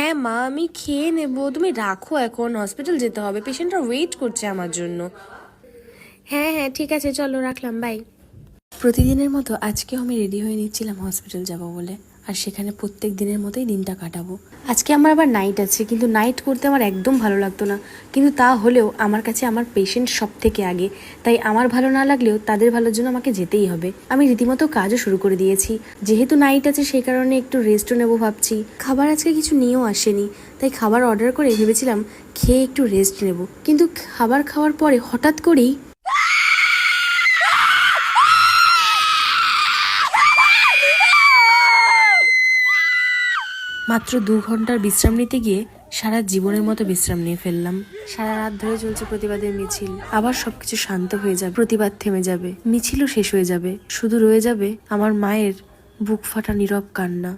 হ্যাঁ মা, আমি খেয়ে নেবো, তুমি রাখো, এখন হসপিটাল যেতে হবে, পেশেন্টরা ওয়েট করছে আমার জন্য। হ্যাঁ হ্যাঁ ঠিক আছে, চলো রাখলাম, বাই। প্রতিদিনের মতো আজকেও আমি রেডি হয়ে নিচ্ছিলাম হসপিটাল যাব বলে, আর সেখানে প্রত্যেক দিনের মতোই দিনটা কাটাবো। আজকে আমার আবার নাইট আছে, কিন্তু নাইট করতে আমার একদম ভালো লাগতো না, কিন্তু তা হলেও আমার কাছে আমার পেশেন্ট সব থেকে আগে, তাই আমার ভালো না লাগলেও তাদের ভালোর জন্য আমাকে যেতেই হবে। আমি রীতিমতো কাজও শুরু করে দিয়েছি, যেহেতু নাইট আছে সেই কারণে একটু রেস্টও নেবো ভাবছি। খাবার আজকে কিছু নিয়েও আসেনি, তাই খাবার অর্ডার করে ভেবেছিলাম খেয়ে একটু রেস্ট নেব, কিন্তু খাবার খাওয়ার পরে হঠাৎ করেই মাত্র 2 ঘন্টার বিশ্রাম নিতে গিয়ে সারা জীবনের মতো বিশ্রাম নিয়ে ফেললাম। সারা রাত ধরে চলছে প্রতিবাদের মিছিল, আবার সবকিছু শান্ত হয়ে যাবে, প্রতিবাদ থেমে যাবে, মিছিলও শেষ হয়ে যাবে, শুধু রয়ে যাবে আমার মায়ের বুক ফাটা নীরব কান্না।